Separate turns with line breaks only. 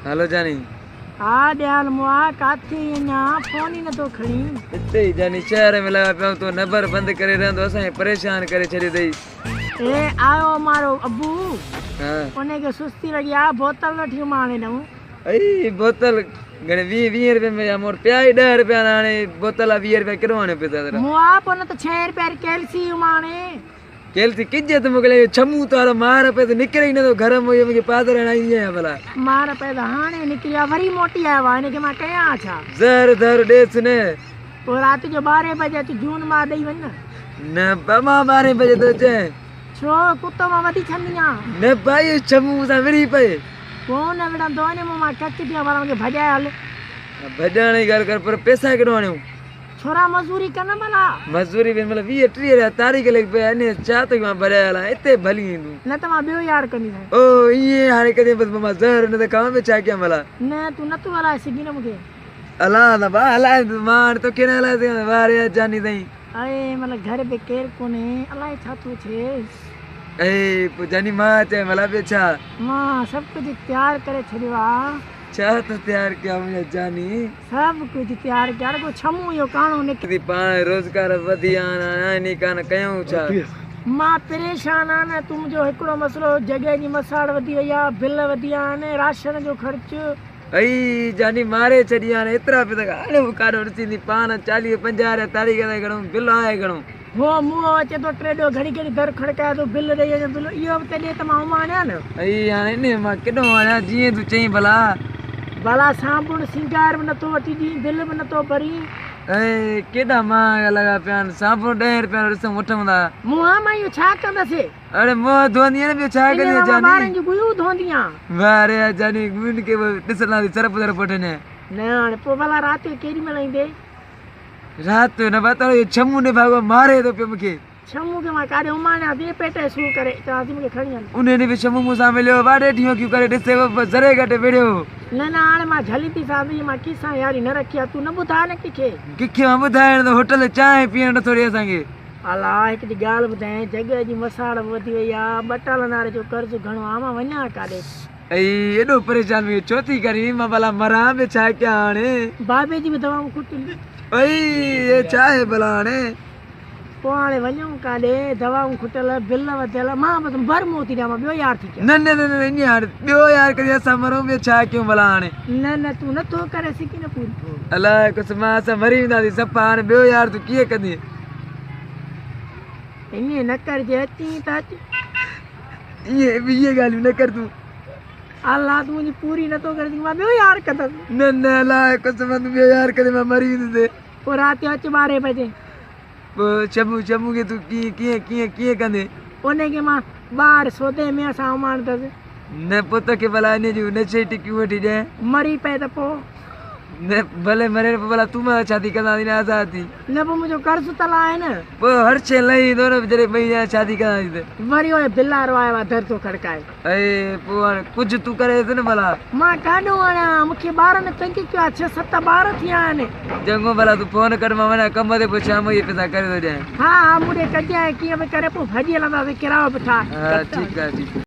Hello जानी
हाँ दयाल मुआ काथे ना फोन ही न तो खड़ी
इते ही जानी शहर में लगा पिया तो नंबर बंद करे रहंदो असां परेशान करे छॾी अथई।
ए आयो मारो अबू
हाँ
उन्हें के सुस्ती लगी आ बोतल वठी माने न
अई बोतल घणे 20 रुपए में मोर पिया ही 10 रुपया हाणे बोतल 20 रुपया केड़ो आणे पिया तरा
मुआ पन तो 6 रुपया कैल्सी माने
केल्सी किजे तो मोकले छमू तारो मार पे तो निकरे ही न तो घर में मुझे पादर आई है भला
मार पे तो हाने निकलिया वरी मोटी आया वा ने के मा कया छा
जहर धर देस ने
तो रात जो 12 बजे तू जून मा दई वन
न बमा 12 बजे तो चे
छो कुत्तो मा वदी छमिया
न भाई छमू सा विरी पे
कोन विड़ा दोने मा कच्ची दिया वाला के भजाया हल
भजाने गल कर पर पैसा केड़ो आणे
छोरा मजदूरी करना भला
मजदूरी भी मतलब 20-30 तारीख लग पे ने चा तो मां भरायाला इते भली इंदू
न त मा बियो यार कनी है
ओ ये हाने कदे बस मां जहर न त काम में चा क्या मला
न तू न तू वाला सिगी न मुके
अला ना बा अला मार तो केने अला दे वारे जानी दई
अए मतलब घर पे केर कोने अलाए छा तो छे
ए पुजानी मां चे मला पे छा
मां सब कुछ तैयार करे छड़वा
छा तो तैयार क्या मुझे जानी
सब कुछ तैयार कर को छमू यो काणो निकली
पाण रोजगार वधियाना नी कान कयूं छा
मां परेशान आ न तुम जो एकड़ो मसलो जगह जी मसाड़ वधी वया बिल वधिया ने राशन जो खर्च
आई जानी मारे छड़िया ने इतरा पे तक आने कारो रसीदी पाण 40-50 तारीख ते गणो बिल आए गणो
वो मुंह अचे तो ट्रेडो घड़ी घड़ी दर खड़काए तो बिल रे बिल यो ते दे त मां मान्या न
आई हाने ने मां केडो आया जी तू चई भला
भला साबुण सिंगार भी नथो वठी दी बिल भी नथो भरी
ए केडा मां लगा पियान साबुण 10 रुपया रसम वठंदा
मुआ मां यो छा कंदसे
अरे मुंह धोंदी ने छा करे जानी
बारन जो गुयू धोंदिया
वारे जानी गुन के दिसला सरप सरप पटने
न पो भला रात केरी में लईंदे
रात न बताओ ये छमू ने भागो मारे तो पे मुके
छमू के मा काडे उमाना दे पेटे सू करे त आदमी के खणियन
उन्हें ने भी छमू मुसा मिलियो वाडे ठियो क्यों करे दिसे वो जरे गटे बेड़ो
न हाणे मां झली थी सादी मां किसा यारी न रखिया तू न बुधा न किखे
किखे मां बुधाए तो होटल चाय पीण थोड़ी असांगे
अला एक दी गाल बुधाए जगह जी मसाड़ वधी वया बटाल नारे जो कर्ज घणो आमा वन्या काडे
ऐ एडो परेशान में चौथी करी मां भला मरा में छा क्या आने
बाबे जी भी दवा कुटी
ऐ ये चाहे भलाने
पो हाणे वञूं काडे दवाऊं खुटल बिल वधियल मां बस भर मोती ॾियां बियो यार थी
न न न न यार बियो यार कदी असां मरो में छा क्यों भला हाणे
न तू नथो करे सघी न पूरी
अलाए कुछ मां असां मरी वेंदासीं सफ़ा हाणे बियो यार तू कीअं कंदी
ईअं न करजे अची त अच
ये ॻाल्हियूं न कर तूं
अल्लाह तू मुंहिंजी पूरी नथो करे सघी मां ॿियो यार कंदसि
न न अलाए कुछ मां ॿियो यार कदे मां मरी वेंदुसि
पोइ राति जो अच 12 बजे
पोइ छमू के तू कीअं कीअं कीअं कंदे
उन खे मां ॿाहिरि सौदे में असां उमाणंदसि
न पुत खे भला इन जूं नशे टिकियूं वठी ॾिए
मरी पए त पोइ
न भले मरे भला तूं मां शादी कंदासीं न असां थी
न पोइ मुंहिंजो कर्ज़ तला आहे न
पोइ हर शइ लही थो न जॾहिं ॿई ॼणा शादी कंदासीं त
वरी उहे बिलारो आयो आहे दर थो खड़काए
ऐं पोइ हाणे कुझु तूं करे न भला
मां काॾो वञा मूंखे ॿारनि तंग कयो आहे 6-7 ॿार थिया आहिनि
चङो भला तूं फोन कर मां वञा कम ते पोइ शाम जो पैसा करे थो ॾियां
हा मुड़े कजांइ कीअं बि करे पोइ भॼी हलंदासीं किरायो बि ठा
हा ठीकु आहे ठीकु